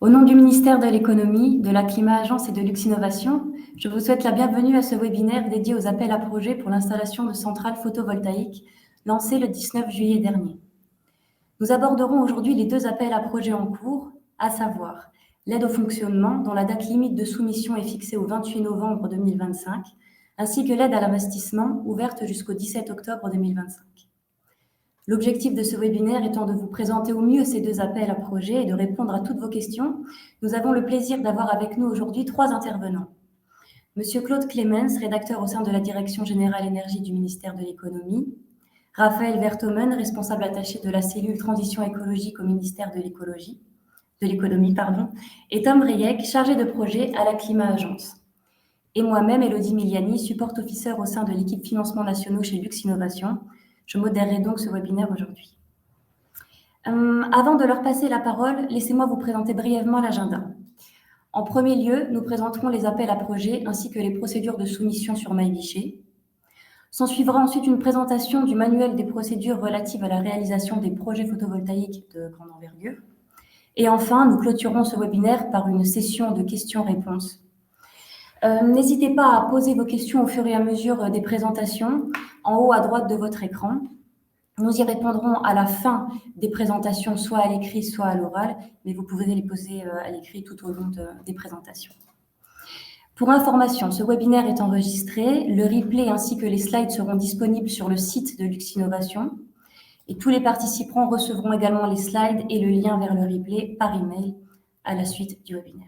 Au nom du ministère de l'Économie, de la Climat Agence et de Luxinnovation, je vous souhaite la bienvenue à ce webinaire dédié aux appels à projets pour l'installation de centrales photovoltaïques lancé le 19 juillet dernier. Nous aborderons aujourd'hui les deux appels à projets en cours, à savoir l'aide au fonctionnement, dont la date limite de soumission est fixée au 28 novembre 2025, ainsi que l'aide à l'investissement, ouverte jusqu'au 17 octobre 2025. L'objectif de ce webinaire étant de vous présenter au mieux ces deux appels à projets et de répondre à toutes vos questions, nous avons le plaisir d'avoir avec nous aujourd'hui trois intervenants. Monsieur Claude Clemens, rédacteur au sein de la Direction générale énergie du ministère de l'Économie, Raphaël Vertomen, responsable attaché de la cellule transition écologique au ministère de l'Économie, et Tom Reyek, chargé de projet à la Climat Agence. Et moi-même, Élodie Miliani, support officer au sein de l'équipe financement nationaux chez Luxinnovation. Je modérerai donc ce webinaire aujourd'hui. Avant de leur passer la parole, laissez-moi vous présenter brièvement l'agenda. En premier lieu, nous présenterons les appels à projets ainsi que les procédures de soumission sur MyGuichet. S'en suivra ensuite une présentation du manuel des procédures relatives à la réalisation des projets photovoltaïques de grande envergure. Et enfin, nous clôturons ce webinaire par une session de questions-réponses. N'hésitez pas à poser vos questions au fur et à mesure des présentations, en haut à droite de votre écran. Nous y répondrons à la fin des présentations, soit à l'écrit, soit à l'oral, mais vous pouvez les poser à l'écrit tout au long des présentations. Pour information, ce webinaire est enregistré, le replay ainsi que les slides seront disponibles sur le site de Luxinnovation et tous les participants recevront également les slides et le lien vers le replay par email à la suite du webinaire.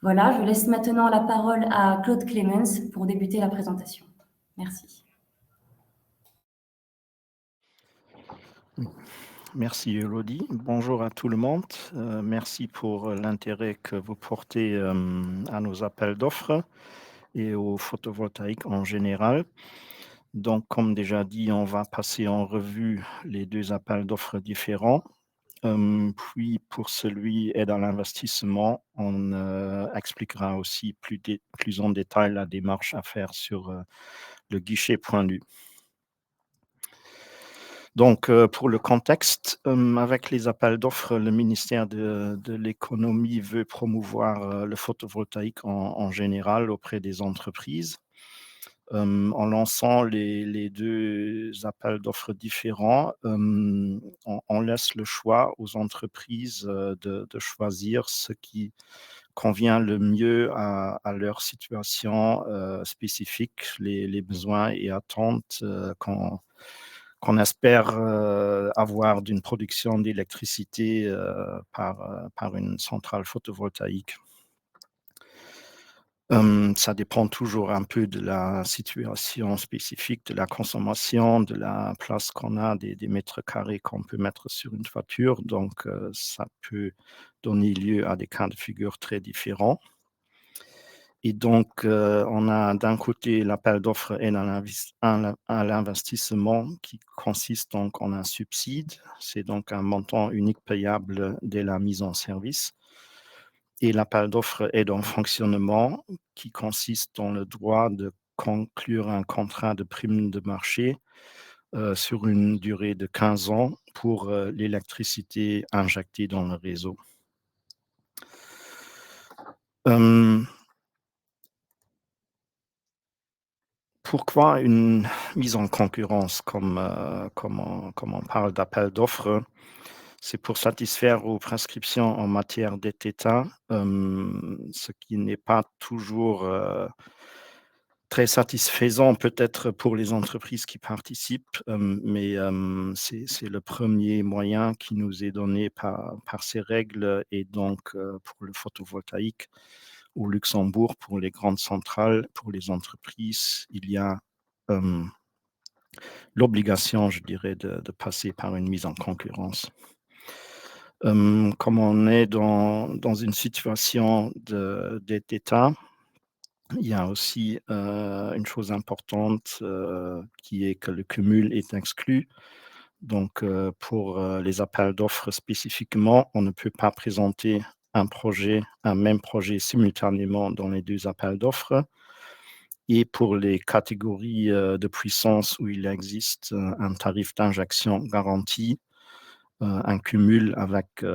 Voilà, je laisse maintenant la parole à Claude Clemens pour débuter la présentation. Merci. Merci Elodie. Bonjour à tout le monde. Merci pour l'intérêt que vous portez à nos appels d'offres et au photovoltaïque en général. Donc, comme déjà dit, on va passer en revue les deux appels d'offres différents. Puis, pour celui aide à l'investissement, on expliquera aussi plus en détail la démarche à faire sur le guichet pointu. Donc, pour le contexte, avec les appels d'offres, le ministère de l'Économie veut promouvoir le photovoltaïque en général auprès des entreprises. En lançant les deux appels d'offres différents, on laisse le choix aux entreprises de choisir ce qui convient le mieux à leur situation spécifique, les besoins et attentes qu'on espère avoir d'une production d'électricité par une centrale photovoltaïque. Ça dépend toujours un peu de la situation spécifique, de la consommation, de la place qu'on a, des mètres carrés qu'on peut mettre sur une toiture. Donc, ça peut donner lieu à des cas de figure très différents. Et donc, on a d'un côté l'appel d'offres aide à l'investissement qui consiste donc en un subside. C'est donc un montant unique payable dès la mise en service. Et l'appel d'offres aide en fonctionnement qui consiste dans le droit de conclure un contrat de prime de marché sur une durée de 15 ans pour l'électricité injectée dans le réseau. Pourquoi une mise en concurrence comme on parle d'appel d'offres? C'est pour satisfaire aux prescriptions en matière d'aide d'État, ce qui n'est pas toujours très satisfaisant peut-être pour les entreprises qui participent, mais c'est le premier moyen qui nous est donné par ces règles et donc pour le photovoltaïque au Luxembourg, pour les grandes centrales, pour les entreprises, il y a l'obligation, je dirais, de passer par une mise en concurrence. Comme on est dans une situation d'aide d'État, il y a aussi une chose importante qui est que le cumul est exclu. Donc, pour les appels d'offres spécifiquement, on ne peut pas présenter un même projet simultanément dans les deux appels d'offres. Et pour les catégories de puissance où il existe un tarif d'injection garanti, un cumul avec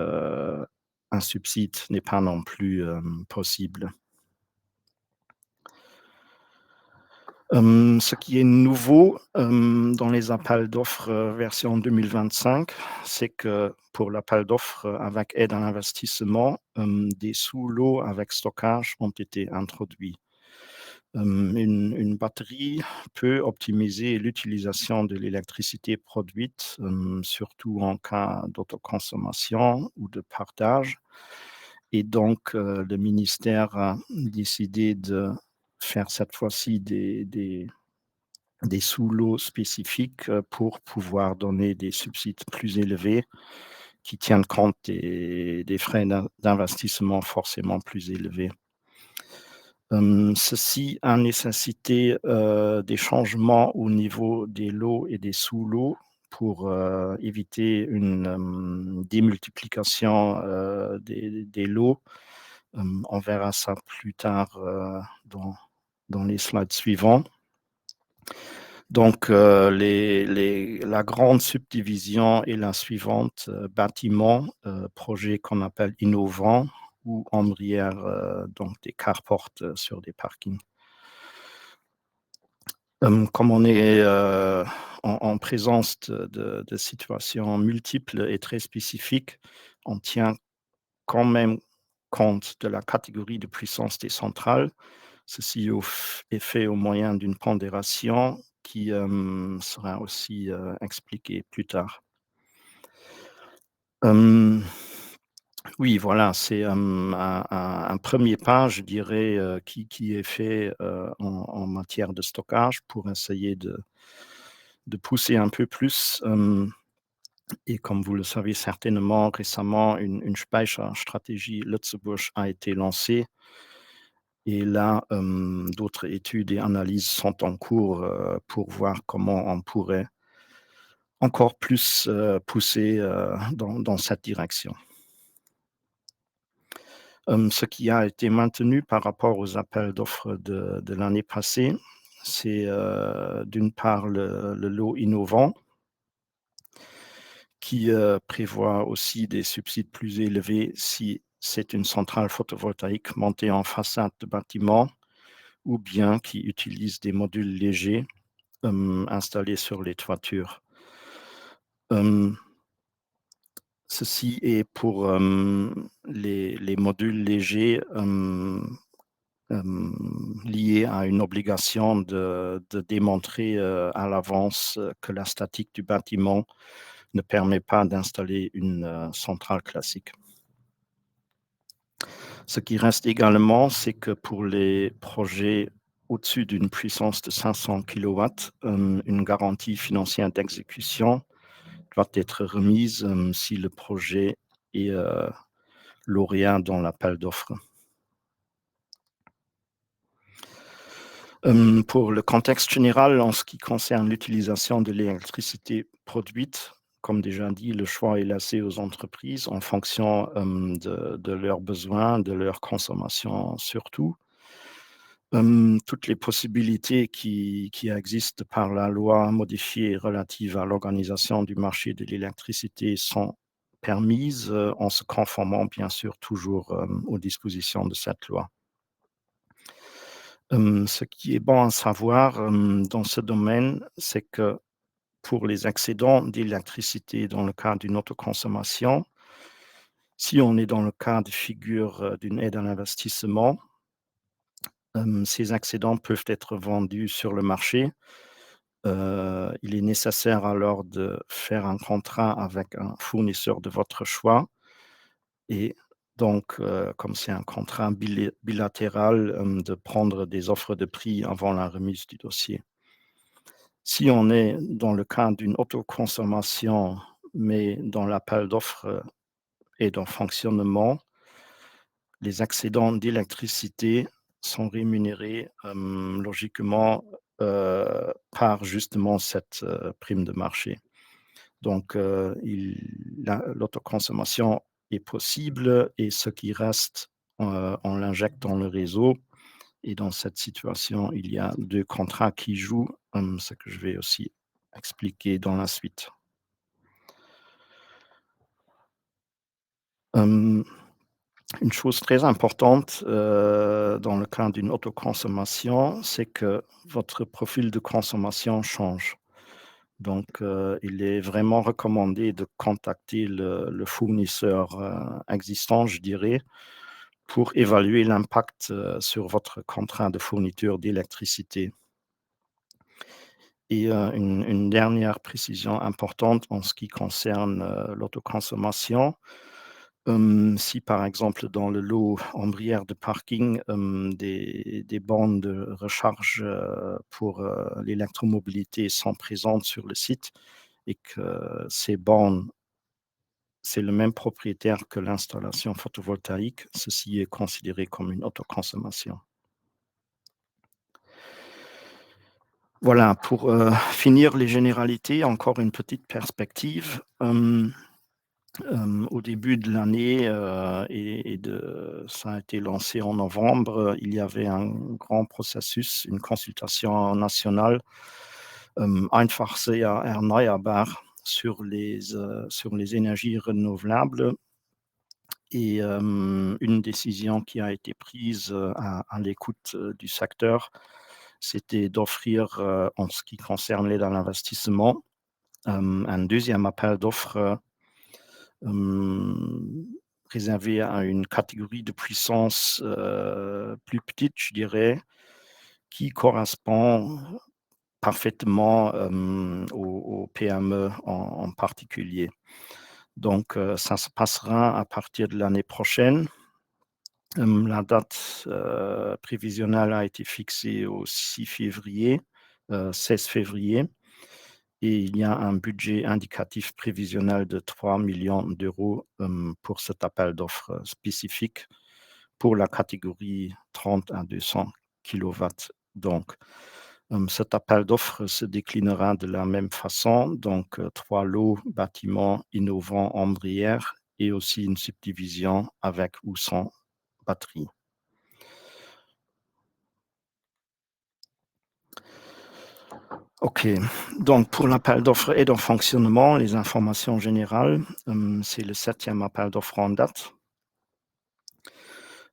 un subside n'est pas non plus possible. Ce qui est nouveau dans les appels d'offres version 2025, c'est que pour l'appel d'offres avec aide à l'investissement, des sous-lots avec stockage ont été introduits. Une batterie peut optimiser l'utilisation de l'électricité produite, surtout en cas d'autoconsommation ou de partage. Et donc, le ministère a décidé de faire cette fois-ci des sous-lots spécifiques pour pouvoir donner des subsides plus élevés qui tiennent compte des frais d'investissement forcément plus élevés. Ceci a nécessité des changements au niveau des lots et des sous-lots pour éviter une démultiplication des lots. On verra ça plus tard dans les slides suivants. Donc, la grande subdivision est la suivante, bâtiment, projet qu'on appelle innovant ou ombrière, donc des carports sur des parkings. Comme on est en présence de situations multiples et très spécifiques, on tient quand même compte de la catégorie de puissance des centrales. Ceci est fait au moyen d'une pondération qui sera aussi expliquée plus tard. Oui, voilà, c'est un premier pas, je dirais, qui est fait en matière de stockage pour essayer de pousser un peu plus. Et comme vous le savez certainement, récemment, une Speicherstratégie Lützeburg a été lancée. Et là, d'autres études et analyses sont en cours pour voir comment on pourrait encore plus pousser dans cette direction. Ce qui a été maintenu par rapport aux appels d'offres de l'année passée, c'est d'une part le lot innovant qui prévoit aussi des subsides plus élevés si c'est une centrale photovoltaïque montée en façade de bâtiment ou bien qui utilise des modules légers installés sur les toitures. Ceci est pour les modules légers liés à une obligation de démontrer à l'avance que la statique du bâtiment ne permet pas d'installer une centrale classique. Ce qui reste également, c'est que pour les projets au-dessus d'une puissance de 500 kW, une garantie financière d'exécution doit être remise si le projet est lauréat dans l'appel d'offres. Pour le contexte général, en ce qui concerne l'utilisation de l'électricité produite, comme déjà dit, le choix est laissé aux entreprises en fonction de leurs besoins, de leur consommation surtout. Toutes les possibilités qui existent par la loi modifiée relative à l'organisation du marché de l'électricité sont permises en se conformant bien sûr toujours aux dispositions de cette loi. Ce qui est bon à savoir dans ce domaine, c'est que pour les excédents d'électricité dans le cadre d'une autoconsommation, si on est dans le cas de figure d'une aide à l'investissement, ces excédents peuvent être vendus sur le marché. Il est nécessaire alors de faire un contrat avec un fournisseur de votre choix et donc, comme c'est un contrat bilatéral, de prendre des offres de prix avant la remise du dossier. Si on est dans le cadre d'une autoconsommation, mais dans l'appel d'offres est en fonctionnement, les excédents d'électricité sont rémunérés logiquement par justement cette prime de marché. Donc, l'autoconsommation est possible et ce qui reste, on l'injecte dans le réseau. Et dans cette situation, il y a 2 contrats qui jouent, ce que je vais aussi expliquer dans la suite. Une chose très importante, dans le cas d'une autoconsommation, c'est que votre profil de consommation change. Donc, il est vraiment recommandé de contacter le fournisseur, existant, je dirais, pour évaluer l'impact, sur votre contrat de fourniture d'électricité. Et une dernière précision importante en ce qui concerne, l'autoconsommation. Si par exemple dans le lot ombrière de parking, des bornes de recharge, pour, l'électromobilité sont présentes sur le site et que ces bornes, c'est le même propriétaire que l'installation photovoltaïque, ceci est considéré comme une autoconsommation. Voilà, pour, finir les généralités, encore une petite perspective. Au début de l'année, ça a été lancé en novembre, il y avait un grand processus, une consultation nationale, Einfach sehr erneuerbar sur les énergies renouvelables et une décision qui a été prise, à l'écoute, du secteur, c'était d'offrir, en ce qui concerne l'aide à l'investissement, un deuxième appel d'offres, hem, réservé à une catégorie de puissance, plus petite, je dirais, qui correspond parfaitement, aux PME en particulier. Donc ça se passera à partir de l'année prochaine. La date, prévisionnelle a été fixée au 6 février, 16 février et il y a un budget indicatif prévisionnel de 3 millions d'euros pour cet appel d'offres spécifique pour la catégorie 30 à 200 kilowatts. Donc, cet appel d'offres se déclinera de la même façon, donc 3 lots bâtiments innovants ombrières et aussi une subdivision avec ou sans batterie. OK, donc pour l'appel d'offres aide en fonctionnement, les informations générales, c'est le 7e appel d'offres en date.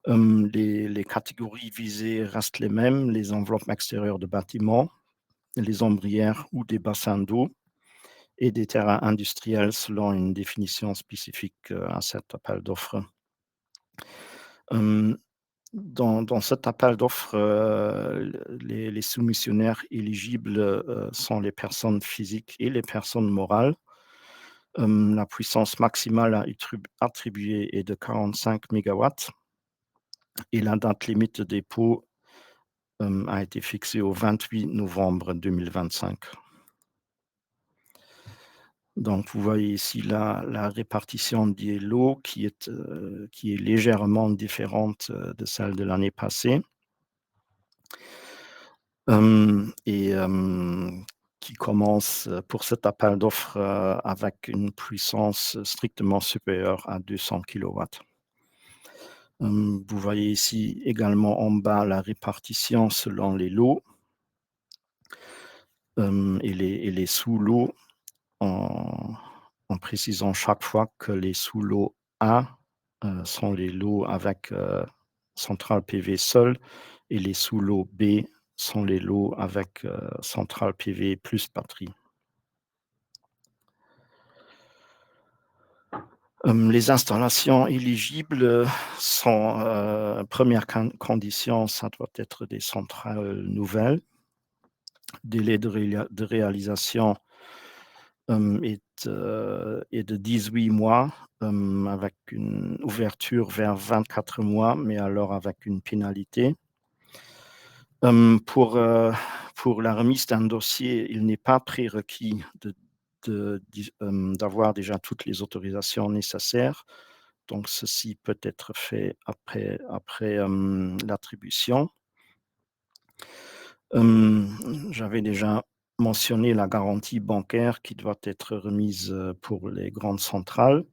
Les catégories visées restent les mêmes, les enveloppes extérieures de bâtiments, les ombrières ou des bassins d'eau et des terrains industriels selon une définition spécifique, à cet appel d'offres. Hem, dans cet appel d'offres, les soumissionnaires éligibles, sont les personnes physiques et les personnes morales. La puissance maximale attribuée est de 45 mégawatts et la date limite de dépôt, a été fixée au 28 novembre 2025. Donc vous voyez ici la répartition des lots qui est légèrement différente, de celle de l'année passée. Qui commence, pour cet appel d'offres, avec une puissance strictement supérieure à 200 kilowatts. Vous voyez ici également en bas la répartition selon les lots, et les sous-lots en précisant chaque fois que les sous-lots A, sont les lots avec, centrale PV seule et les sous-lots B sont les lots avec, centrale PV plus batterie. Les installations éligibles, sont, première condition, ça doit être des centrales nouvelles. Délai de réalisation, est de 18 mois, avec une ouverture vers 24 mois, mais alors avec une pénalité. Pour la remise d'un dossier, il n'est pas prérequis d'avoir déjà toutes les autorisations nécessaires. Donc ceci peut être fait après l'attribution. J'avais déjà mentionné la garantie bancaire qui doit être remise, pour les grandes centrales.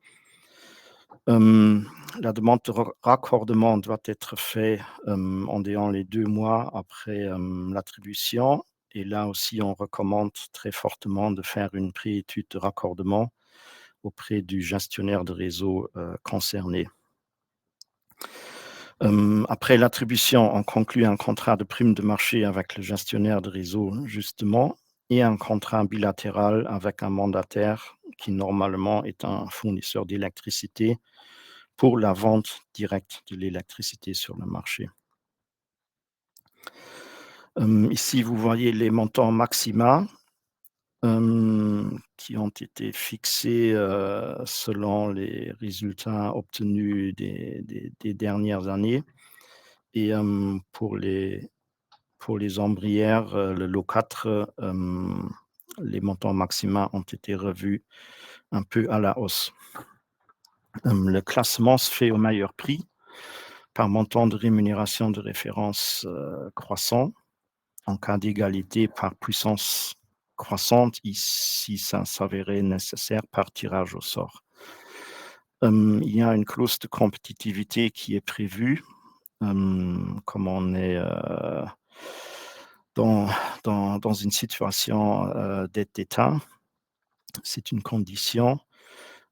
La demande de raccordement doit être fait, en dehors les 2 mois après, l'attribution et là aussi on recommande très fortement de faire une préétude de raccordement auprès du gestionnaire de réseau, concerné. Après l'attribution, on conclut un contrat de prime de marché avec le gestionnaire de réseau, justement, et un contrat bilatéral avec un mandataire qui, normalement, est un fournisseur d'électricité pour la vente directe de l'électricité sur le marché. Ici, vous voyez les montants maxima qui ont été fixés selon les résultats obtenus des dernières années. Et pour les ombrières, le lot 4, les montants maxima ont été revus un peu à la hausse. Le classement se fait au meilleur prix par montant de rémunération de référence croissant. En cas d'égalité par puissance croissante, ici, ça s'avérait nécessaire par tirage au sort. Il y a une clause de compétitivité qui est prévue, comme on est dans une situation d'aide d'État. C'est une condition,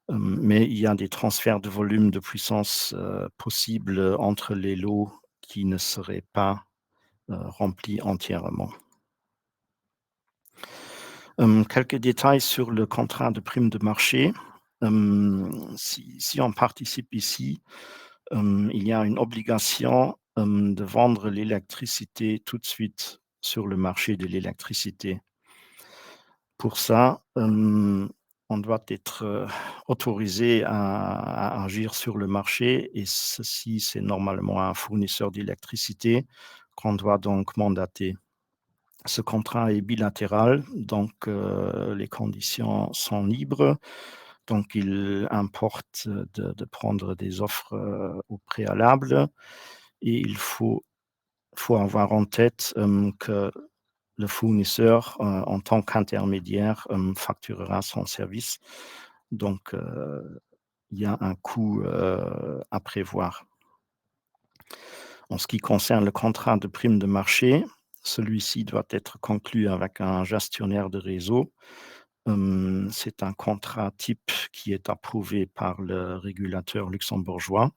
mais il y a des transferts de volume de puissance possibles entre les lots qui ne seraient pas remplis entièrement. Quelques détails sur le contrat de prime de marché. Si on participe ici, il y a une obligation de vendre l'électricité tout de suite sur le marché de l'électricité. Pour ça, on doit être autorisé à agir sur le marché, et ceci, c'est normalement un fournisseur d'électricité qu'on doit donc mandater. Ce contrat est bilatéral, donc les conditions sont libres. Donc il importe de prendre des offres au préalable, et il faut avoir en tête que le fournisseur, en tant qu'intermédiaire, facturera son service. Donc il y a un coût à prévoir. En ce qui concerne le contrat de prime de marché, celui-ci doit être conclu avec un gestionnaire de réseau. C'est un contrat type qui est approuvé par le régulateur luxembourgeois.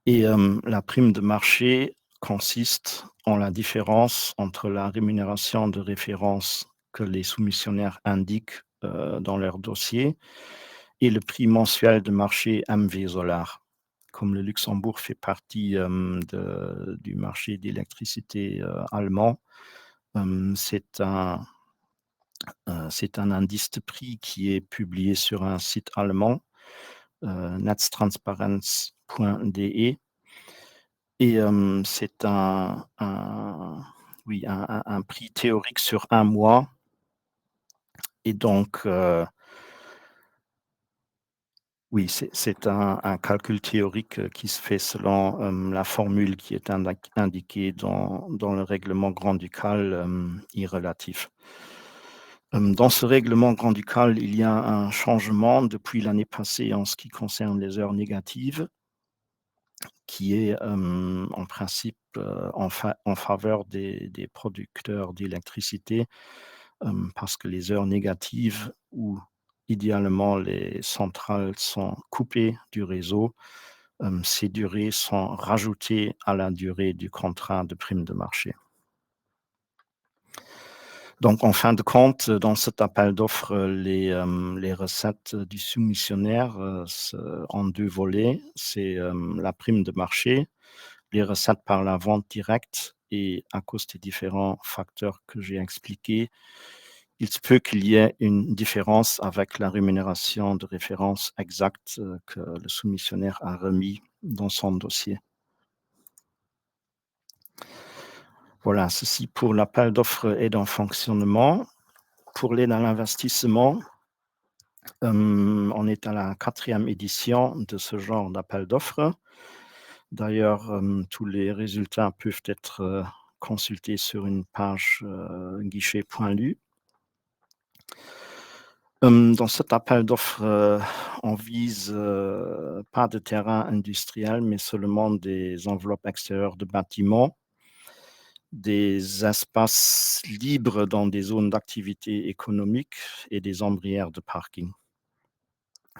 Et la prime de marché consiste en la différence entre la rémunération de référence que les soumissionnaires indiquent dans leur dossier et le prix mensuel de marché MV Solar. Comme le Luxembourg fait partie du marché d'électricité allemand, c'est un indice de prix qui est publié sur un site allemand, netztransparenz.de, et c'est un prix théorique sur un mois, et donc oui, c'est un calcul théorique qui se fait selon la formule qui est indiquée dans le règlement grand-ducal I-relatif. Dans ce règlement grand-ducal, il y a un changement depuis l'année passée en ce qui concerne les heures négatives, qui est en principe en faveur des producteurs d'électricité, parce que les heures négatives où idéalement les centrales sont coupées du réseau, ces durées sont rajoutées à la durée du contrat de prime de marché. Donc, en fin de compte, dans cet appel d'offres, les recettes du soumissionnaire en deux volets. C'est la prime de marché, les recettes par la vente directe, et à cause des différents facteurs que j'ai expliqués, il se peut qu'il y ait une différence avec la rémunération de référence exacte que le soumissionnaire a remis dans son dossier. Voilà, ceci pour l'appel d'offres aide en fonctionnement. Pour l'aide à l'investissement, on est à la 4e édition de ce genre d'appel d'offres. D'ailleurs, tous les résultats peuvent être consultés sur une page guichet.lu. Dans cet appel d'offres, on vise pas de terrain industriel, mais seulement des enveloppes extérieures de bâtiments, des espaces libres dans des zones d'activité économique et des ombrières de parking.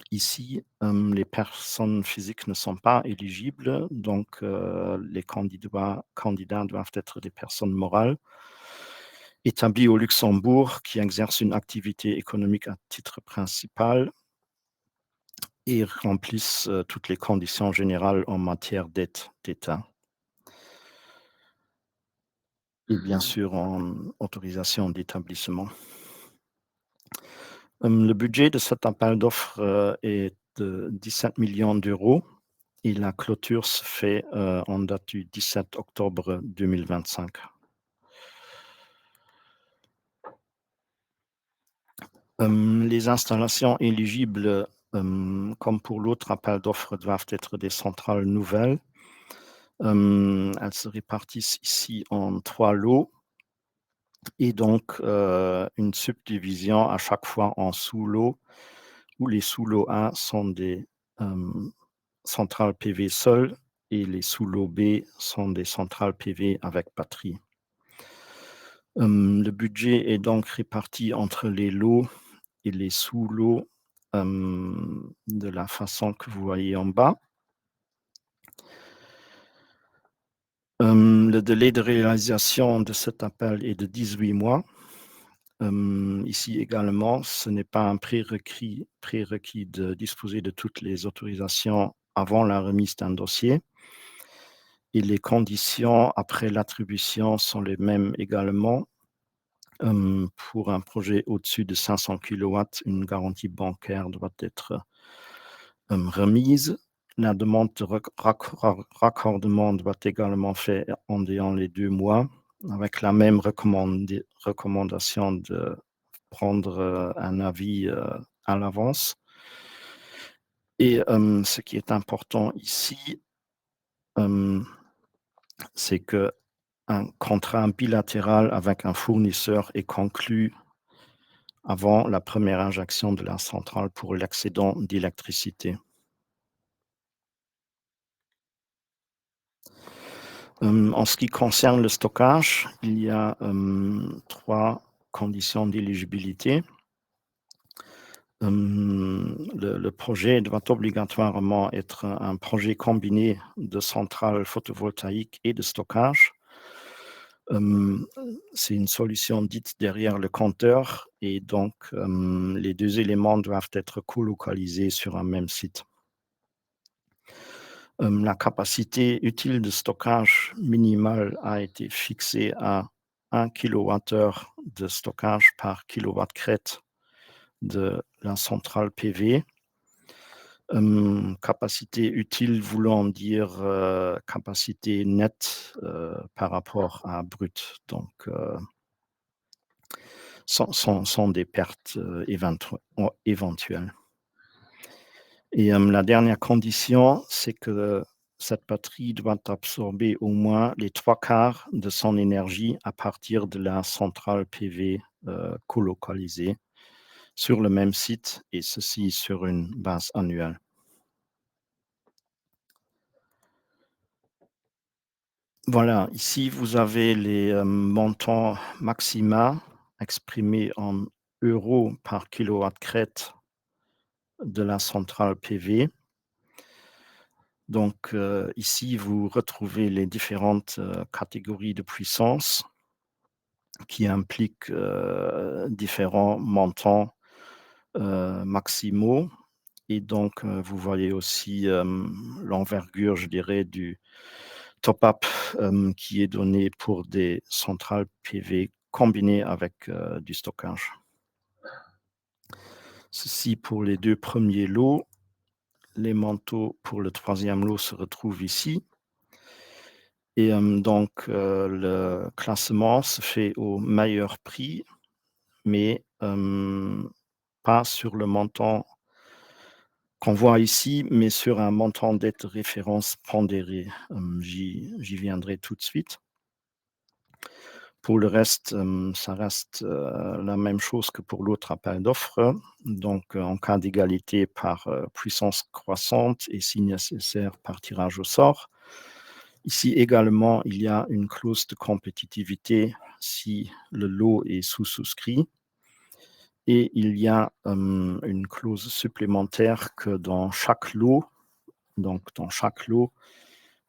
Ici, les personnes physiques ne sont pas éligibles, donc les candidats doivent être des personnes morales établies au Luxembourg qui exercent une activité économique à titre principal et remplissent toutes les conditions générales en matière d'aide d'État. Et bien sûr en autorisation d'établissement. Le budget de cet appel d'offres est de 17 millions d'euros et la clôture se fait en date du 17 octobre 2025. Les installations éligibles, comme pour l'autre appel d'offres, doivent être des centrales nouvelles. Elles se répartissent ici en 3 lots et donc une subdivision à chaque fois en sous-lots, où les sous-lots A sont des centrales PV seules et les sous-lots B sont des centrales PV avec batterie. Le budget est donc réparti entre les lots et les sous-lots de la façon que vous voyez en bas. Le délai de réalisation de cet appel est de 18 mois. Ici également, ce n'est pas un prérequis de disposer de toutes les autorisations avant la remise d'un dossier. Et les conditions après l'attribution sont les mêmes également. Pour un projet au-dessus de 500 kW, une garantie bancaire doit être remise. La demande de raccordement doit également faire en les 2 mois, avec la même recommandation de prendre un avis à l'avance. Et ce qui est important ici, c'est qu'un contrat bilatéral avec un fournisseur est conclu avant la première injection de la centrale pour l'excédent d'électricité. En ce qui concerne le stockage, il y a 3 conditions d'éligibilité. Le projet doit obligatoirement être un projet combiné de centrales photovoltaïques et de stockage. C'est une solution dite derrière le compteur et donc les 2 éléments doivent être colocalisés sur un même site. La capacité utile de stockage minimale a été fixée à 1 kWh de stockage par kilowatt-crête de la centrale PV. Capacité utile voulant dire capacité nette par rapport à brut, donc sans des pertes éventuelles. Et la dernière condition, c'est que cette batterie doit absorber au moins les 3/4 de son énergie à partir de la centrale PV colocalisée sur le même site et ceci sur une base annuelle. Voilà, ici vous avez les montants maxima exprimés en euros par kilowatt-crête de la centrale PV. Donc ici, vous retrouvez les différentes catégories de puissance qui impliquent différents montants maximaux. Et donc, vous voyez aussi l'envergure, je dirais, du top-up qui est donné pour des centrales PV combinées avec du stockage. Ceci pour les 2 premiers lots. Les manteaux pour le 3e lot se retrouvent ici. Et donc le classement se fait au meilleur prix, mais pas sur le montant qu'on voit ici, mais sur un montant d'aide de référence pondéré. J'y viendrai tout de suite. Pour le reste, ça reste la même chose que pour l'autre appel d'offres. Donc en cas d'égalité par puissance croissante et si nécessaire par tirage au sort. Ici également, il y a une clause de compétitivité si le lot est sous-souscrit Et il y a une clause supplémentaire que dans chaque lot,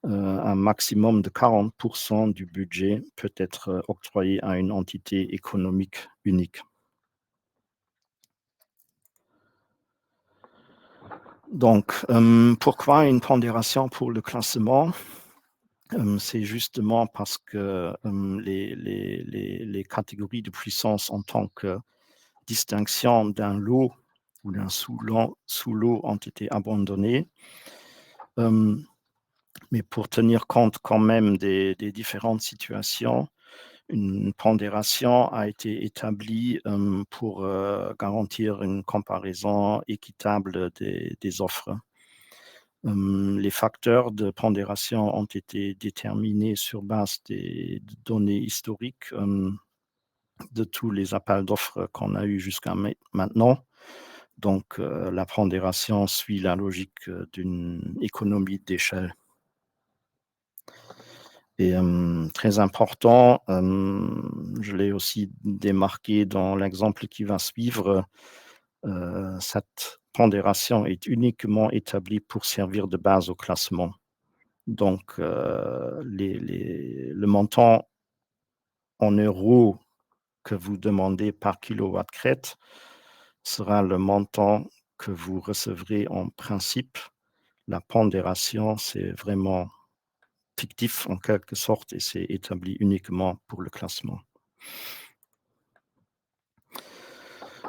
un maximum de 40% du budget peut être octroyé à une entité économique unique. Donc, pourquoi une pondération pour le classement? C'est justement parce que les catégories de puissance en tant que distinction d'un lot ou d'un sous-lot ont été abandonnées. Mais pour tenir compte quand même des différentes situations, une pondération a été établie pour garantir une comparaison équitable des offres. Les facteurs de pondération ont été déterminés sur base des données historiques de tous les appels d'offres qu'on a eu jusqu'à maintenant. Donc, la pondération suit la logique d'une économie d'échelle. Et très important, je l'ai aussi démarqué dans l'exemple qui va suivre, cette pondération est uniquement établie pour servir de base au classement. Donc, le montant en euros que vous demandez par kilowatt-crête sera le montant que vous recevrez en principe. La pondération, c'est vraiment fictif en quelque sorte et c'est établi uniquement pour le classement.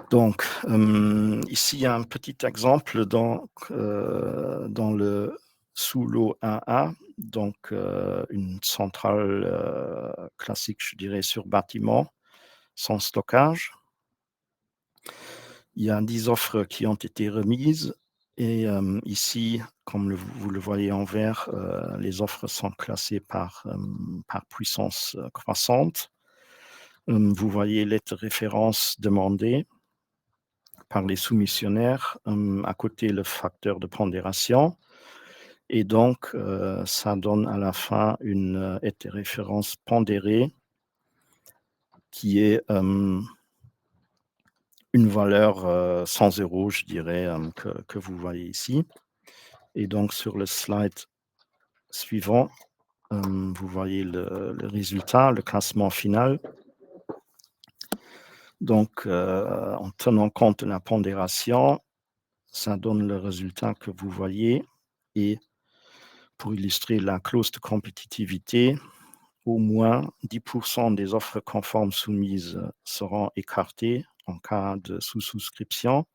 Donc, ici, il y a un petit exemple dans le sous-lot 1A, donc une centrale classique, je dirais, sur bâtiment, sans stockage. Il y a 10 offres qui ont été remises et ici, comme vous le voyez en vert, les offres sont classées par puissance croissante. Vous voyez l'aide de référence demandée par les soumissionnaires, à côté le facteur de pondération. Et donc, ça donne à la fin une aide de référence pondérée qui est une valeur 100 €, je dirais, que vous voyez ici. Et donc, sur le slide suivant, vous voyez le résultat, le classement final. Donc, en tenant compte de la pondération, ça donne le résultat que vous voyez. Et pour illustrer la clause de compétitivité, au moins 10% des offres conformes soumises seront écartées en cas de sous-souscription,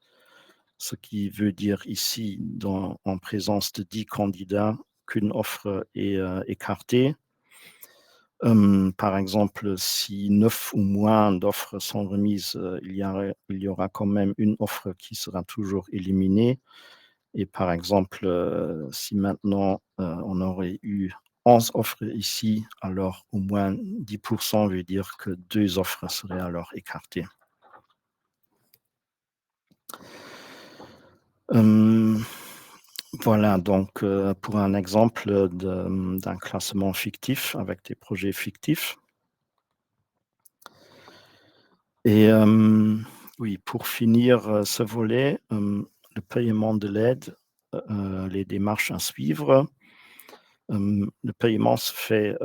ce qui veut dire ici, en présence de 10 candidats, qu'une offre est écartée. Par exemple, si 9 ou moins d'offres sont remises, il y aura quand même une offre qui sera toujours éliminée. Et par exemple, si maintenant on aurait eu 11 offres ici, alors au moins 10% veut dire que 2 offres seraient alors écartées. Voilà donc pour un exemple d'un classement fictif avec des projets fictifs. Et oui, pour finir ce volet, le paiement de l'aide, les démarches à suivre. Le paiement se fait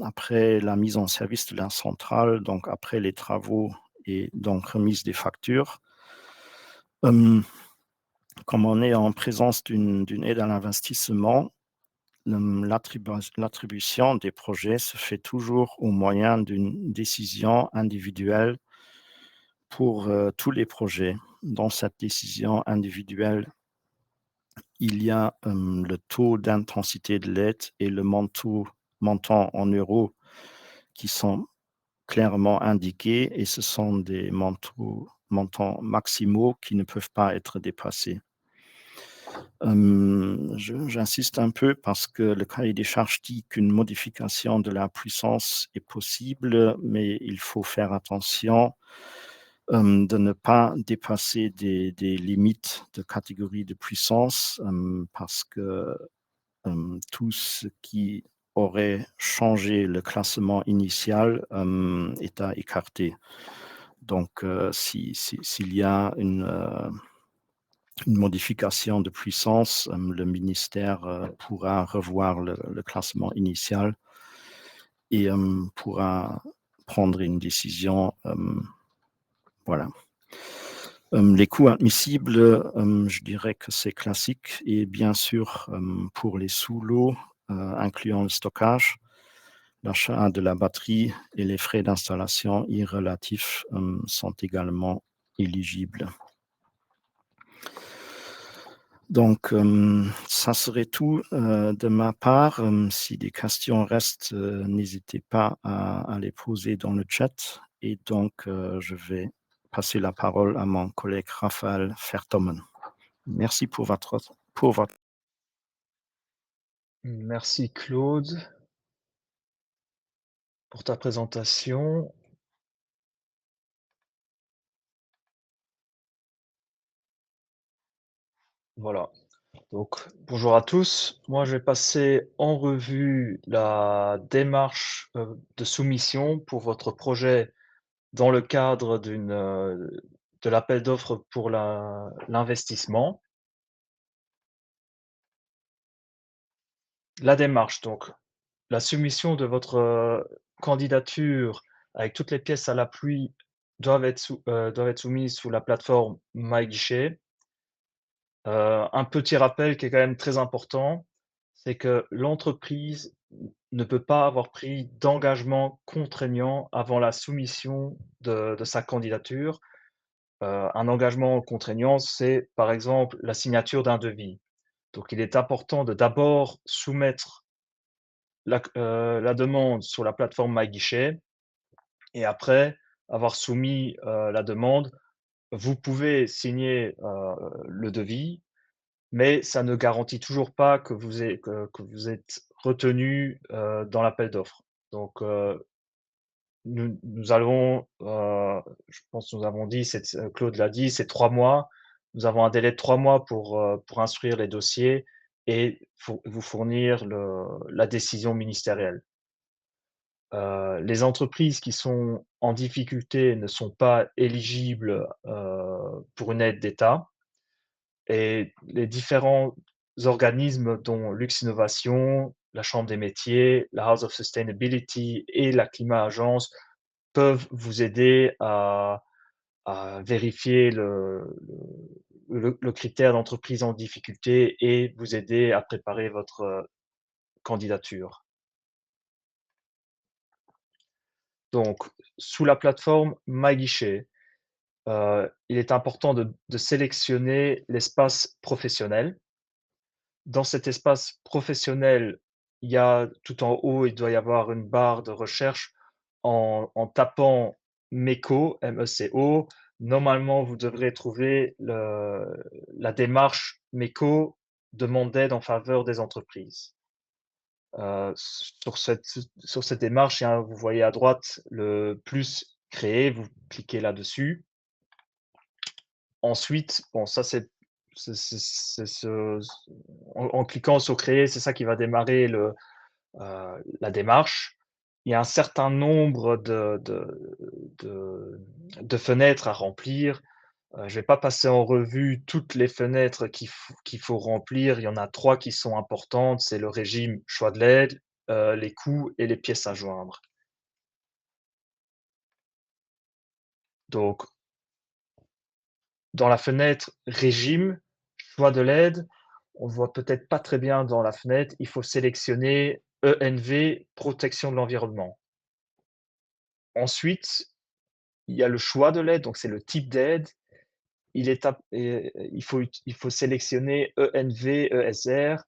après la mise en service de la centrale, donc après les travaux et donc remise des factures. Comme on est en présence d'une aide à l'investissement, l'attribution des projets se fait toujours au moyen d'une décision individuelle pour tous les projets. Dans cette décision individuelle, il y a le taux d'intensité de l'aide et le montant en euros qui sont clairement indiqués et ce sont des montants maximaux qui ne peuvent pas être dépassés. J'insiste un peu parce que le cahier des charges dit qu'une modification de la puissance est possible, mais il faut faire attention de ne pas dépasser des limites de catégorie de puissance parce que tout ce qui aurait changé le classement initial est à écarter. Donc, s'il y a une modification de puissance, le ministère pourra revoir le classement initial et pourra prendre une décision. Voilà. Les coûts admissibles, je dirais que c'est classique et bien sûr, pour les sous-lots, incluant le stockage, l'achat de la batterie et les frais d'installation y relatifs, sont également éligibles. Donc, ça serait tout, de ma part. Si des questions restent, n'hésitez pas à les poser dans le chat et donc, je vais passer la parole à mon collègue Raphaël Vertommen. Merci pour votre Merci Claude pour ta présentation. Voilà. Donc, bonjour à tous. Moi, je vais passer en revue la démarche de soumission pour votre projet dans le cadre de l'appel d'offres pour l'investissement. La démarche, donc, la soumission de votre candidature avec toutes les pièces à l'appui doivent être soumises sous la plateforme MyGuichet. Un petit rappel qui est quand même très important, c'est que l'entreprise ne peut pas avoir pris d'engagement contraignant avant la soumission de sa candidature. Un engagement contraignant, c'est par exemple la signature d'un devis. Donc il est important de d'abord soumettre la demande sur la plateforme MyGuichet et après avoir soumis, la demande, vous pouvez signer, le devis, mais ça ne garantit toujours pas que vous êtes retenu, dans l'appel d'offres. Donc, nous allons, je pense que nous avons dit, Claude l'a dit, c'est 3 mois. Nous avons un délai de 3 mois pour instruire les dossiers et vous fournir la décision ministérielle. Les entreprises qui sont en difficulté ne sont pas éligibles, pour une aide d'État. Et les différents organismes dont Lux Innovation, la Chambre des métiers, la House of Sustainability et la Climat Agence peuvent vous aider à vérifier le critère d'entreprise en difficulté et vous aider à préparer votre, candidature. Donc sous la plateforme MyGuichet, il est important de sélectionner l'espace professionnel. Dans cet espace professionnel, il y a tout en haut, il doit y avoir une barre de recherche en tapant MECO, MECO. Normalement, vous devrez trouver la démarche MECO, demande d'aide en faveur des entreprises. Sur cette démarche, vous voyez à droite le plus créer, vous cliquez là-dessus. Ensuite, bon ça c'est ce en cliquant sur créer, c'est ça qui va démarrer la démarche. Il y a un certain nombre de fenêtres à remplir. Je vais pas passer en revue toutes les fenêtres qu'il faut remplir. Il y en a 3 qui sont importantes, c'est le régime choix de l'aide, les coûts et les pièces à joindre. Donc dans la fenêtre régime, choix de l'aide, on voit peut-être pas très bien dans la fenêtre, il faut sélectionner ENV, protection de l'environnement. Ensuite, il y a le choix de l'aide, donc c'est le type d'aide. Il faut sélectionner ENV, ESR.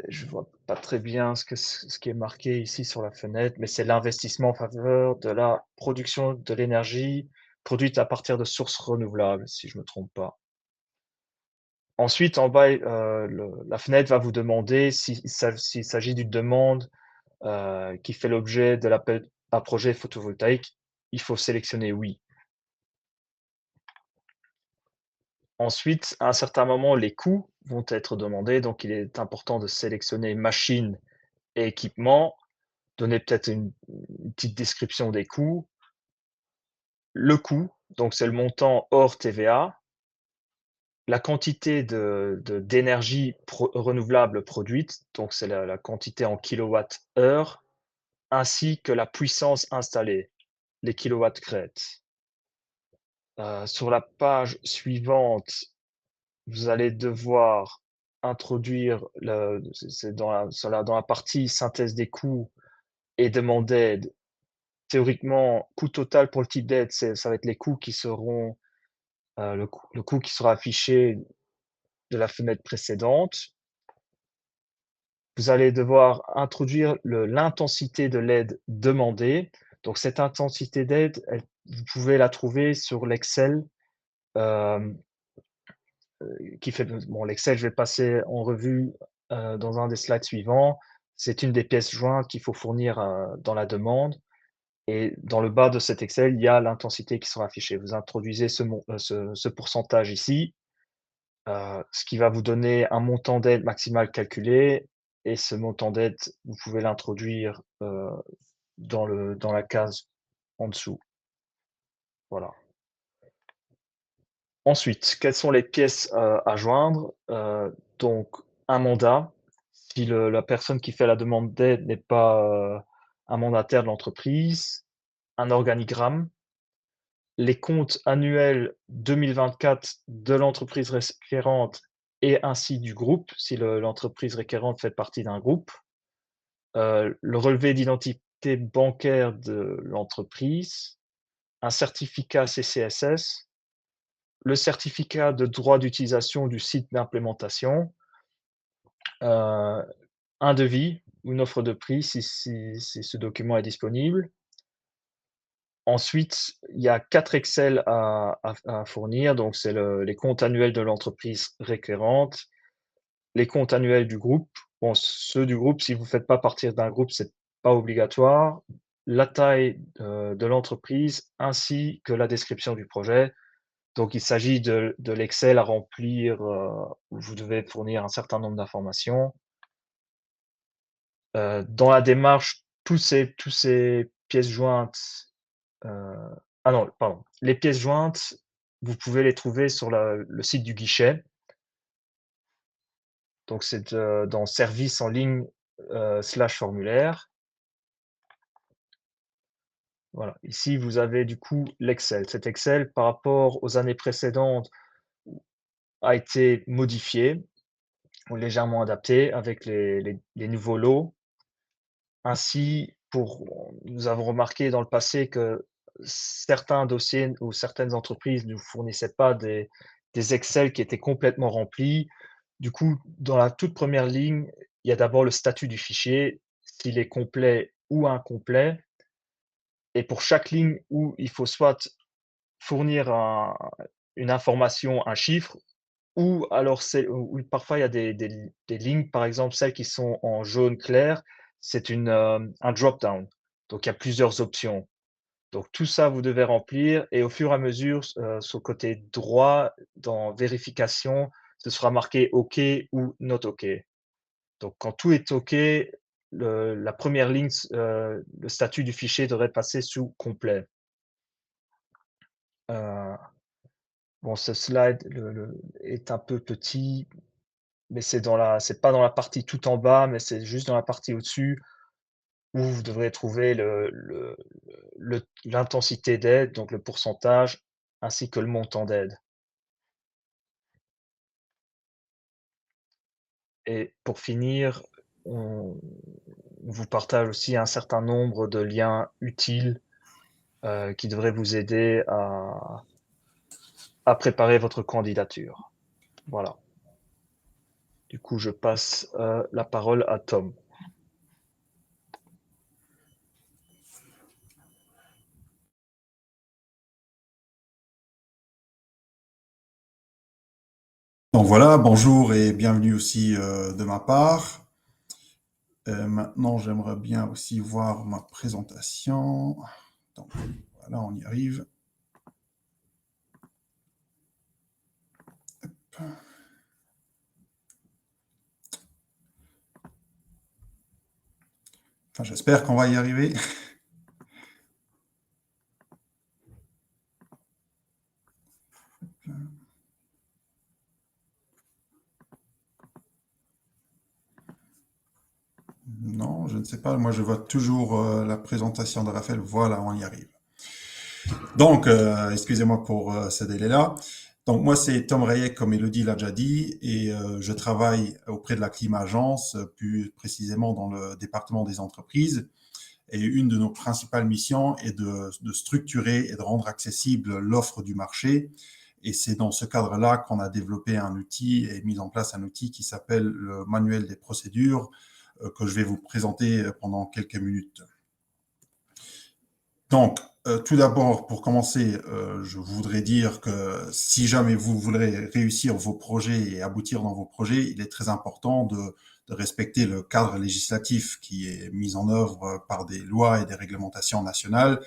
Je vois pas très bien ce qui est marqué ici sur la fenêtre, mais c'est l'investissement en faveur de la production de l'énergie produite à partir de sources renouvelables, si je me trompe pas. Ensuite, en bas, la fenêtre va vous demander s'il s'agit d'une demande, qui fait l'objet de l'appel à projet photovoltaïque. Il faut sélectionner oui. Ensuite, à un certain moment, les coûts vont être demandés, donc il est important de sélectionner machines et équipements, donner peut-être une petite description des coûts. le coût, donc c'est le montant hors TVA, la quantité d'énergie renouvelable produite, donc c'est la quantité en kilowattheure, ainsi que la puissance installée, les kilowatts crête. Sur la page suivante, vous allez devoir introduire c'est dans la partie synthèse des coûts et demande d'aide. Théoriquement, coût total pour le type d'aide, ça va être les coûts qui seront, le coût qui sera affiché de la fenêtre précédente. Vous allez devoir introduire l'intensité de l'aide demandée. Donc cette intensité d'aide, vous pouvez la trouver sur l'Excel, qui fait bon, l'Excel, je vais passer en revue, dans un des slides suivants. C'est une des pièces jointes qu'il faut fournir, dans la demande et dans le bas de cet Excel, il y a l'intensité qui sera affichée. Vous introduisez ce pourcentage ici, ce qui va vous donner un montant d'aide maximal calculé et ce montant d'aide, vous pouvez l'introduire, dans la case en dessous. Voilà. Ensuite, quelles sont les pièces, à joindre? Donc un mandat, si la personne qui fait la demande d'aide n'est pas, un mandataire de l'entreprise, un organigramme, les comptes annuels 2024 de l'entreprise requérante et ainsi du groupe, si l'entreprise requérante fait partie d'un groupe, le relevé d'identité bancaire de l'entreprise, un certificat CCSS, le certificat de droit d'utilisation du site d'implémentation, un devis ou une offre de prix si ce document est disponible. Ensuite, il y a 4 Excel à fournir, donc c'est les comptes annuels de l'entreprise requérante, les comptes annuels du groupe. Bon, ceux du groupe, si vous ne faites pas partie d'un groupe, c'est pas obligatoire. La taille, de l'entreprise ainsi que la description du projet. Donc il s'agit de l'Excel à remplir, où vous devez fournir un certain nombre d'informations. Dans la démarche, tous ces pièces jointes, ah non, pardon. Les pièces jointes, vous pouvez les trouver sur le site du guichet. Donc c'est, dans service en ligne, /formulaire. Voilà. Ici, vous avez du coup l'Excel. Cet Excel, par rapport aux années précédentes, a été modifié ou légèrement adapté avec les nouveaux lots. Ainsi, nous avons remarqué dans le passé que certains dossiers ou certaines entreprises ne nous fournissaient pas des Excel qui étaient complètement remplis. Du coup, dans la toute première ligne, il y a d'abord le statut du fichier, s'il est complet ou incomplet. Et pour chaque ligne où il faut soit fournir une information, un chiffre, ou alors parfois il y a des lignes, par exemple celles qui sont en jaune clair, c'est un drop-down. Donc il y a plusieurs options. Donc tout ça, vous devez remplir et au fur et à mesure, sur le côté droit, dans vérification, ce sera marqué OK ou not OK. Donc quand tout est OK, la première ligne, le statut du fichier devrait passer sous complet. Bon, ce slide est un peu petit, mais c'est pas dans la partie tout en bas, mais c'est juste dans la partie au-dessus où vous devrez trouver l'intensité d'aide, donc le pourcentage, ainsi que le montant d'aide. Et pour finir, on vous partage aussi un certain nombre de liens utiles, qui devraient vous aider à préparer votre candidature. Voilà. Du coup, je passe, la parole à Tom. Donc voilà, bonjour et bienvenue aussi de ma part. Maintenant, j'aimerais bien aussi voir ma présentation. Donc voilà, on y arrive. Hop. Enfin, j'espère qu'on va y arriver. Non, je ne sais pas. Moi, je vois toujours la présentation de Raphaël. Voilà, on y arrive. Donc, excusez-moi pour ce délai-là. Donc, moi, c'est Tom Rayek, comme Elodie l'a déjà dit, et je travaille auprès de la Clima-Agence, plus précisément dans le département des entreprises. Et une de nos principales missions est de structurer et de rendre accessible l'offre du marché. Et c'est dans ce cadre-là qu'on a développé un outil et mis en place un outil qui s'appelle le manuel des procédures, que je vais vous présenter pendant quelques minutes. Donc, tout d'abord, pour commencer, je voudrais dire que si jamais vous voulez réussir vos projets et aboutir dans vos projets, il est très important de respecter le cadre législatif qui est mis en œuvre par des lois et des réglementations nationales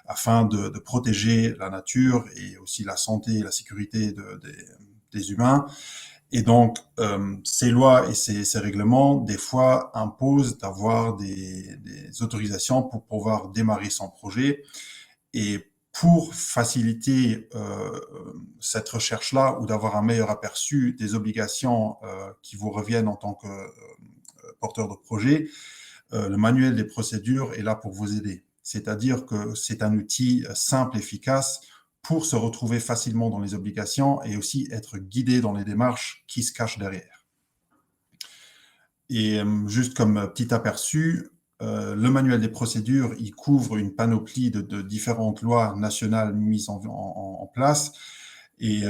afin de protéger la nature et aussi la santé et la sécurité des humains. Et donc, ces lois et ces règlements, des fois, imposent d'avoir des autorisations pour pouvoir démarrer son projet. Et pour faciliter cette recherche-là ou d'avoir un meilleur aperçu des obligations qui vous reviennent en tant que porteur de projet, le manuel des procédures est là pour vous aider. C'est-à-dire que c'est un outil simple, efficace, pour se retrouver facilement dans les obligations et aussi être guidé dans les démarches qui se cachent derrière. Et juste comme petit aperçu, le manuel des procédures, il couvre une panoplie de différentes lois nationales mises en place. Et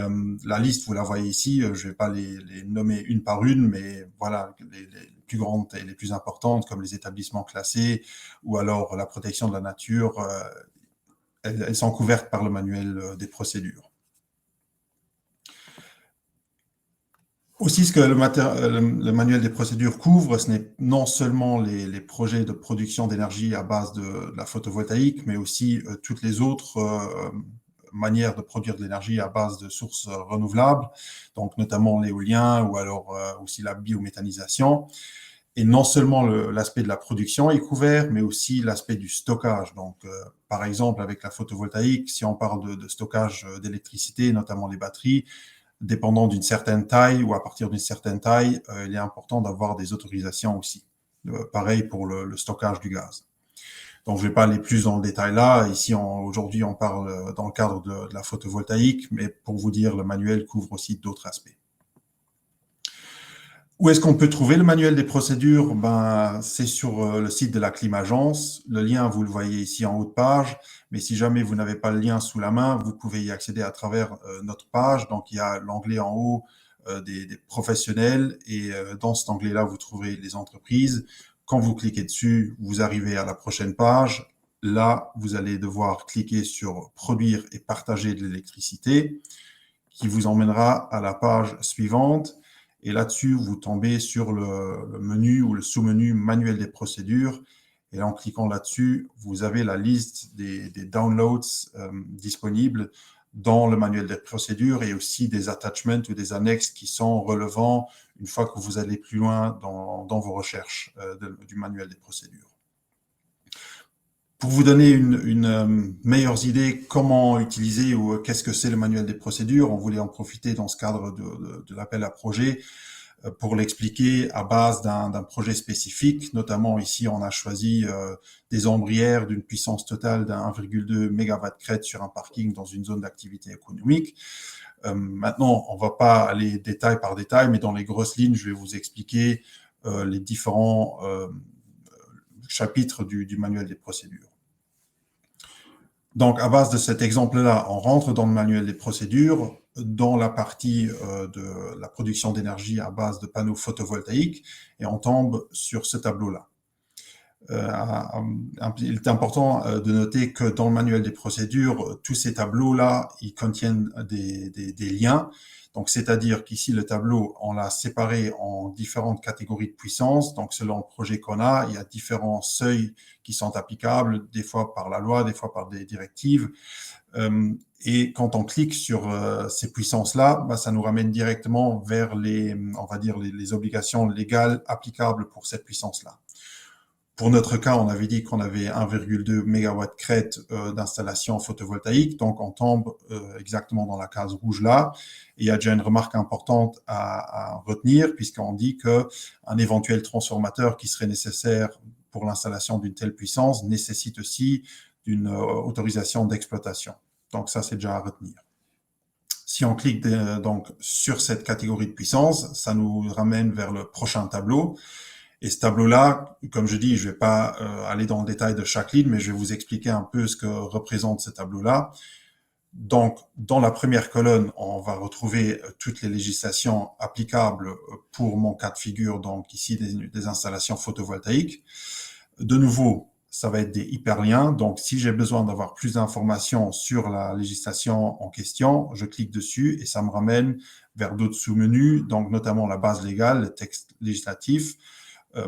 la liste, vous la voyez ici, je ne vais pas les nommer une par une, mais voilà, les plus grandes et les plus importantes, comme les établissements classés ou alors la protection de la nature, elles sont couvertes par le manuel des procédures. Aussi, ce que le manuel des procédures couvre, ce n'est non seulement les projets de production d'énergie à base de la photovoltaïque, mais aussi toutes les autres manières de produire de l'énergie à base de sources renouvelables, donc notamment l'éolien ou alors aussi la biométhanisation. Et non seulement l'aspect de la production est couvert, mais aussi l'aspect du stockage. Donc, par exemple, avec la photovoltaïque, si on parle de stockage d'électricité, notamment les batteries, dépendant d'une certaine taille ou à partir d'une certaine taille, il est important d'avoir des autorisations aussi. Pareil pour le stockage du gaz. Donc, je ne vais pas aller plus dans le détail là. Ici, aujourd'hui, on parle dans le cadre de la photovoltaïque, mais pour vous dire, le manuel couvre aussi d'autres aspects. Où est-ce qu'on peut trouver le manuel des procédures? C'est sur le site de la Clima-Agence. Le lien, vous le voyez ici en haut de page. Mais si jamais vous n'avez pas le lien sous la main, vous pouvez y accéder à travers notre page. Donc, il y a l'onglet en haut des professionnels. Et dans cet onglet-là, vous trouverez les entreprises. Quand vous cliquez dessus, vous arrivez à la prochaine page. Là, vous allez devoir cliquer sur « Produire et partager de l'électricité » qui vous emmènera à la page suivante. Et là-dessus, vous tombez sur le menu ou le sous-menu manuel des procédures. Et là, en cliquant là-dessus, vous avez la liste des downloads disponibles dans le manuel des procédures et aussi des attachments ou des annexes qui sont relevants une fois que vous allez plus loin dans vos recherches du manuel des procédures. Pour vous donner une meilleure idée comment utiliser ou qu'est-ce que c'est le manuel des procédures, on voulait en profiter dans ce cadre de l'appel à projet pour l'expliquer à base d'un projet spécifique. Notamment ici, on a choisi des ombrières d'une puissance totale d'1,2 MW crête sur un parking dans une zone d'activité économique. Maintenant, on ne va pas aller détail par détail, mais dans les grosses lignes, je vais vous expliquer les différents chapitres du manuel des procédures. Donc, à base de cet exemple-là, on rentre dans le manuel des procédures, dans la partie de la production d'énergie à base de panneaux photovoltaïques, et on tombe sur ce tableau-là. Il est important de noter que dans le manuel des procédures, tous ces tableaux-là, ils contiennent des liens. Donc, c'est-à-dire qu'ici, le tableau, on l'a séparé en différentes catégories de puissance. Donc, selon le projet qu'on a, il y a différents seuils qui sont applicables, des fois par la loi, des fois par des directives. Et quand on clique sur ces puissances-là, ça nous ramène directement vers les obligations légales applicables pour cette puissance-là. Pour notre cas, on avait dit qu'on avait 1,2 MW crête d'installation photovoltaïque, donc on tombe exactement dans la case rouge là. Et il y a déjà une remarque importante à retenir, puisqu'on dit qu'un éventuel transformateur qui serait nécessaire pour l'installation d'une telle puissance nécessite aussi une autorisation d'exploitation. Donc ça, c'est déjà à retenir. Si on clique donc sur cette catégorie de puissance, ça nous ramène vers le prochain tableau. Et ce tableau-là, comme je dis, je ne vais pas aller dans le détail de chaque ligne, mais je vais vous expliquer un peu ce que représente ce tableau-là. Donc, dans la première colonne, on va retrouver toutes les législations applicables pour mon cas de figure, donc ici des installations photovoltaïques. De nouveau, ça va être des hyperliens. Donc, si j'ai besoin d'avoir plus d'informations sur la législation en question, je clique dessus et ça me ramène vers d'autres sous-menus, donc notamment la base légale, le texte législatif,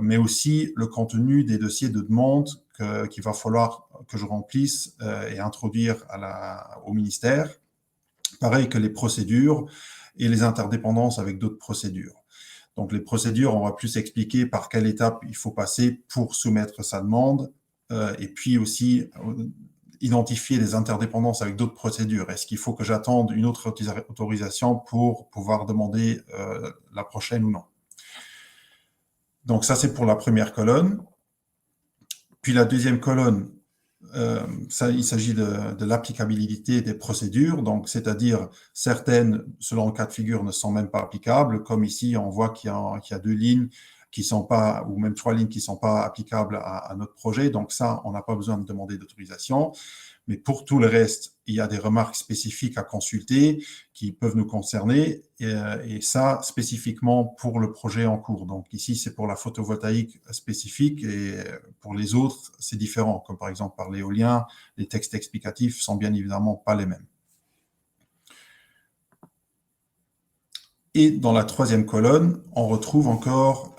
mais aussi le contenu des dossiers de demande qu'il va falloir que je remplisse et introduire au ministère. Pareil que les procédures et les interdépendances avec d'autres procédures. Donc, les procédures, on va plus expliquer par quelle étape il faut passer pour soumettre sa demande et puis aussi identifier les interdépendances avec d'autres procédures. Est-ce qu'il faut que j'attende une autre autorisation pour pouvoir demander la prochaine ou non? Donc, ça, c'est pour la première colonne. Puis, la deuxième colonne, il s'agit de l'applicabilité des procédures. Donc, c'est-à-dire, certaines, selon le cas de figure, ne sont même pas applicables. Comme ici, on voit qu'il y a 2 lignes qui sont pas, ou même 3 lignes qui ne sont pas applicables à notre projet. Donc, ça, on n'a pas besoin de demander d'autorisation. Mais pour tout le reste, il y a des remarques spécifiques à consulter qui peuvent nous concerner, et ça spécifiquement pour le projet en cours. Donc ici, c'est pour la photovoltaïque spécifique, et pour les autres, c'est différent. Comme par exemple par l'éolien, les textes explicatifs sont bien évidemment pas les mêmes. Et dans la troisième colonne, on retrouve encore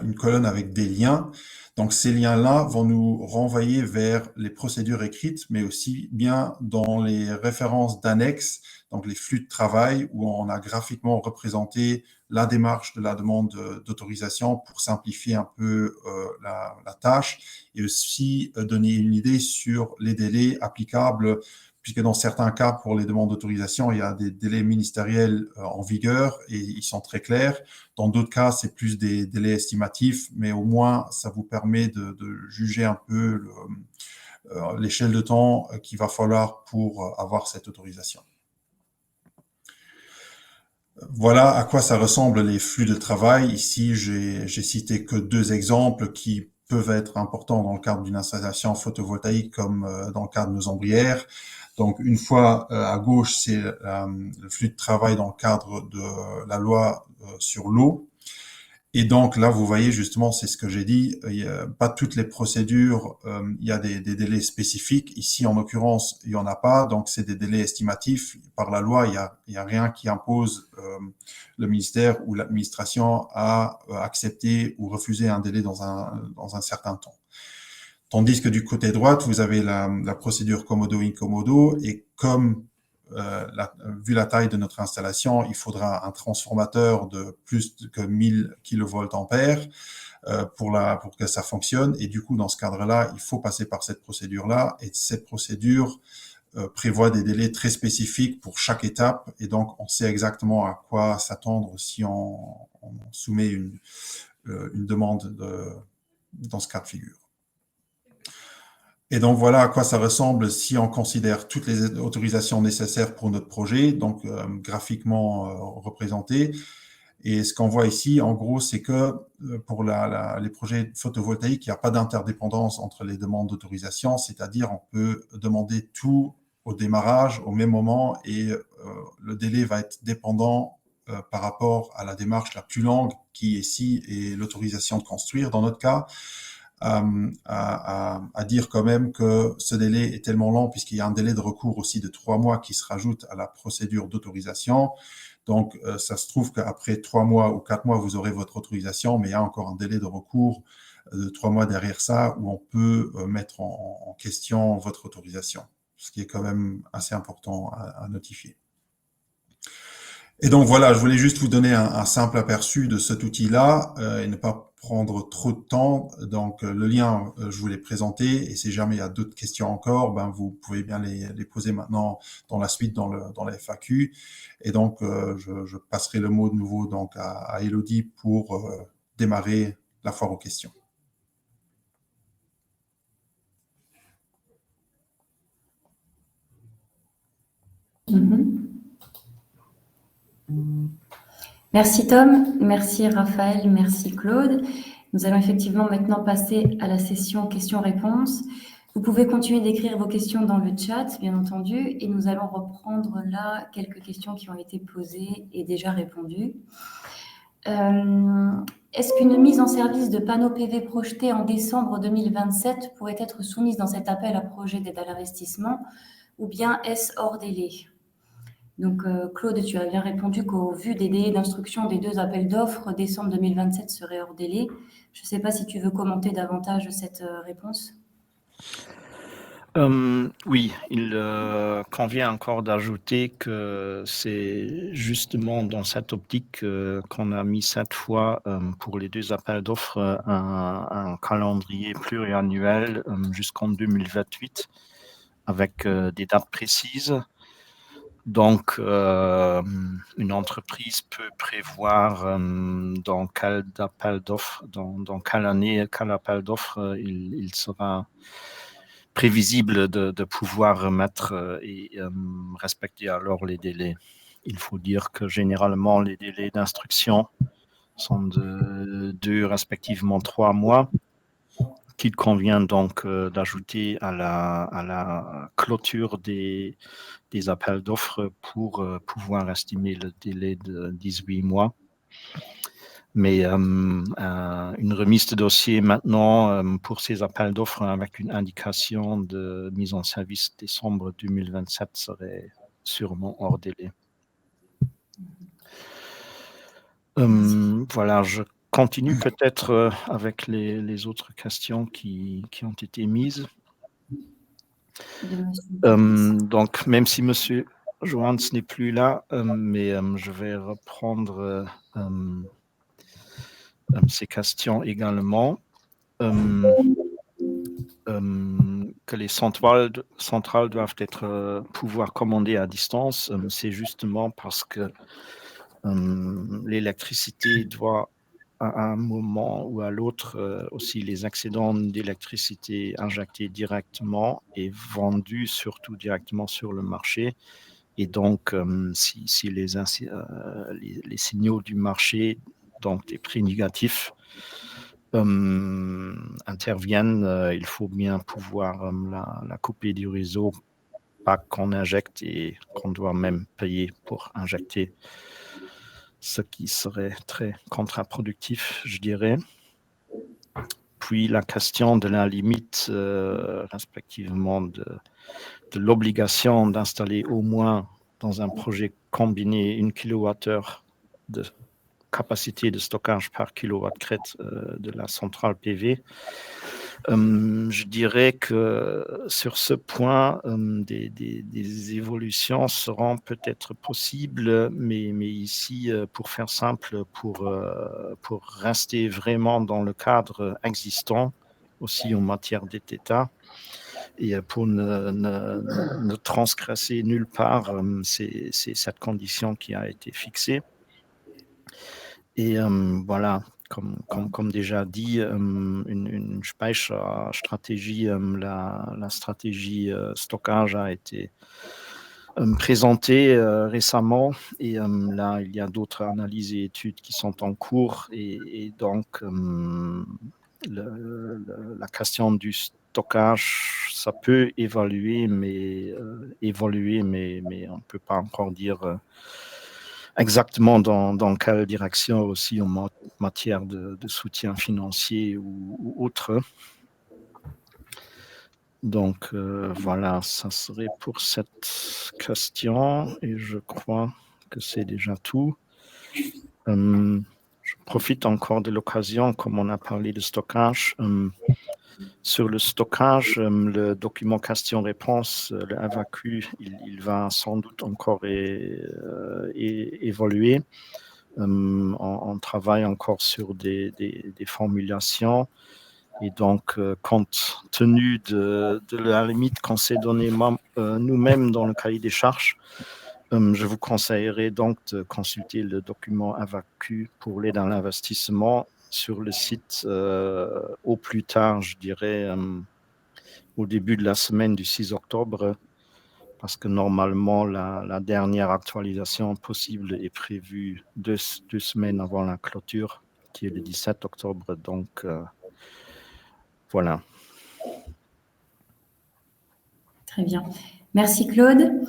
une colonne avec des liens. Donc, ces liens-là vont nous renvoyer vers les procédures écrites, mais aussi bien dans les références d'annexes, donc les flux de travail, où on a graphiquement représenté la démarche de la demande d'autorisation pour simplifier un peu la tâche, et aussi donner une idée sur les délais applicables, puisque dans certains cas, pour les demandes d'autorisation, il y a des délais ministériels en vigueur et ils sont très clairs. Dans d'autres cas, c'est plus des délais estimatifs, mais au moins, ça vous permet de juger un peu l'échelle de temps qu'il va falloir pour avoir cette autorisation. Voilà à quoi ça ressemble les flux de travail. Ici, j'ai cité que 2 exemples qui peuvent être importants dans le cadre d'une installation photovoltaïque comme dans le cadre de nos ombrières. Donc, une fois à gauche, c'est le flux de travail dans le cadre de la loi sur l'eau. Et donc, là, vous voyez, justement, c'est ce que j'ai dit, pas toutes les procédures, il y a des délais spécifiques. Ici, en l'occurrence, il y en a pas, donc c'est des délais estimatifs. Par la loi, il y a rien qui impose le ministère ou l'administration à accepter ou refuser un délai dans un certain temps. Tandis que du côté droite, vous avez la procédure commodo-incommodo, et comme vu la taille de notre installation, il faudra un transformateur de plus que 1000 kVA pour que ça fonctionne. Et du coup, dans ce cadre-là, il faut passer par cette procédure-là. Et cette procédure prévoit des délais très spécifiques pour chaque étape. Et donc, on sait exactement à quoi s'attendre si on soumet une demande dans ce cas de figure. Et donc, voilà à quoi ça ressemble si on considère toutes les autorisations nécessaires pour notre projet, donc graphiquement représentées. Et ce qu'on voit ici, en gros, c'est que pour les projets photovoltaïques, il n'y a pas d'interdépendance entre les demandes d'autorisation, c'est-à-dire on peut demander tout au démarrage, au même moment, et le délai va être dépendant par rapport à la démarche la plus longue, qui ici est l'autorisation de construire, dans notre cas. À dire quand même que ce délai est tellement long, puisqu'il y a un délai de recours aussi de 3 mois qui se rajoute à la procédure d'autorisation. Donc, ça se trouve qu'après 3 mois ou 4 mois, vous aurez votre autorisation, mais il y a encore un délai de recours de 3 mois derrière ça, où on peut mettre en question votre autorisation, ce qui est quand même assez important à notifier. Et donc voilà, je voulais juste vous donner un simple aperçu de cet outil-là et ne pas prendre trop de temps. Donc le lien, je vous l'ai présenté, et si jamais il y a d'autres questions encore, vous pouvez bien les poser maintenant dans la suite, dans la FAQ. Et donc je passerai le mot de nouveau donc à Élodie pour démarrer la foire aux questions. Merci Tom, merci Raphaël, merci Claude. Nous allons effectivement maintenant passer à la session questions-réponses. Vous pouvez continuer d'écrire vos questions dans le chat, bien entendu, et nous allons reprendre là quelques questions qui ont été posées et déjà répondues. Est-ce qu'une mise en service de panneaux PV projetés en décembre 2027 pourrait être soumise dans cet appel à projet d'aide à l'investissement ou bien est-ce hors délai? Donc, Claude, tu as bien répondu qu'au vu des délais d'instruction des 2 appels d'offres, décembre 2027 serait hors délai. Je ne sais pas si tu veux commenter davantage cette réponse. Oui, il convient encore d'ajouter que c'est justement dans cette optique qu'on a mis cette fois pour les 2 appels d'offres un calendrier pluriannuel jusqu'en 2028 avec des dates précises. Donc, une entreprise peut prévoir dans quel appel d'offres, dans quelle année, quel appel d'offres il sera prévisible de pouvoir mettre et respecter alors les délais. Il faut dire que généralement, les délais d'instruction sont de 2, respectivement 3 mois, qu'il convient donc d'ajouter à la clôture des appels d'offres pour pouvoir estimer le délai de 18 mois. Mais une remise de dossier maintenant pour ces appels d'offres avec une indication de mise en service décembre 2027 serait sûrement hors délai. Voilà, je continue peut-être avec les autres questions qui ont été mises. Donc, même si Monsieur Johannes n'est plus là, mais je vais reprendre ces questions également. Que les centrales doivent pouvoir commander à distance, c'est justement parce que l'électricité doit à un moment ou à l'autre aussi les excédents d'électricité injectés directement et vendus surtout directement sur le marché. Et donc, si les signaux du marché, donc des prix négatifs, interviennent, il faut bien pouvoir la couper du réseau, pas qu'on injecte et qu'on doit même payer pour injecter, ce qui serait très contre-productif, je dirais. Puis la question de la limite, respectivement de l'obligation d'installer au moins dans un projet combiné 1 kWh de capacité de stockage par kilowatt-crête de la centrale PV. Je dirais que sur ce point, des évolutions seront peut-être possibles, mais ici, pour faire simple, pour rester vraiment dans le cadre existant, aussi en matière d'état, et pour ne transgresser nulle part, c'est cette condition qui a été fixée. Et voilà, comme déjà dit, une Speicherstratégie, la stratégie stockage a été présentée récemment. Et là, il y a d'autres analyses et études qui sont en cours. Et donc, la question du stockage, ça peut évoluer, mais on ne peut pas encore dire exactement dans quelle direction aussi en matière de soutien financier ou autre. Donc voilà, ça serait pour cette question et je crois que c'est déjà tout. Je profite encore de l'occasion, comme on a parlé de stockage. Sur le stockage, le document question-réponse, le FAQ, il va sans doute encore évoluer. On travaille encore sur des formulations. Et donc, compte tenu de la limite qu'on s'est donnée nous-mêmes dans le cahier des charges, je vous conseillerais donc de consulter le document FAQ pour l'aide à l'investissement sur le site au plus tard, je dirais, au début de la semaine du 6 octobre, parce que normalement, la dernière actualisation possible est prévue deux semaines avant la clôture, qui est le 17 octobre. Donc, voilà. Très bien. Merci Claude.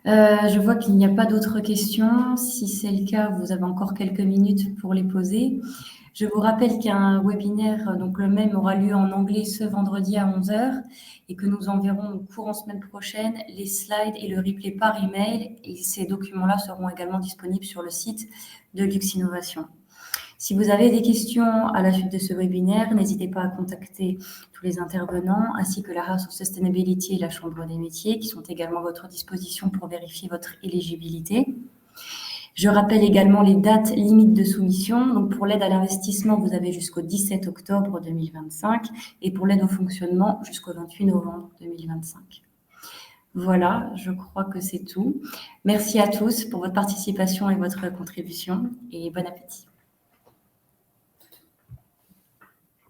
Je vois qu'il n'y a pas d'autres questions. Si c'est le cas, vous avez encore quelques minutes pour les poser. Je vous rappelle qu'un webinaire, donc le même, aura lieu en anglais ce vendredi à 11 h et que nous enverrons courant semaine prochaine les slides et le replay par email. Et ces documents-là seront également disponibles sur le site de Luxinnovation. Si vous avez des questions à la suite de ce webinaire, n'hésitez pas à contacter tous les intervenants, ainsi que la House of Sustainability et la Chambre des métiers, qui sont également à votre disposition pour vérifier votre éligibilité. Je rappelle également les dates limites de soumission. Donc pour l'aide à l'investissement, vous avez jusqu'au 17 octobre 2025 et pour l'aide au fonctionnement jusqu'au 28 novembre 2025. Voilà, je crois que c'est tout. Merci à tous pour votre participation et votre contribution et bon appétit.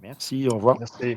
Merci, au revoir. Merci.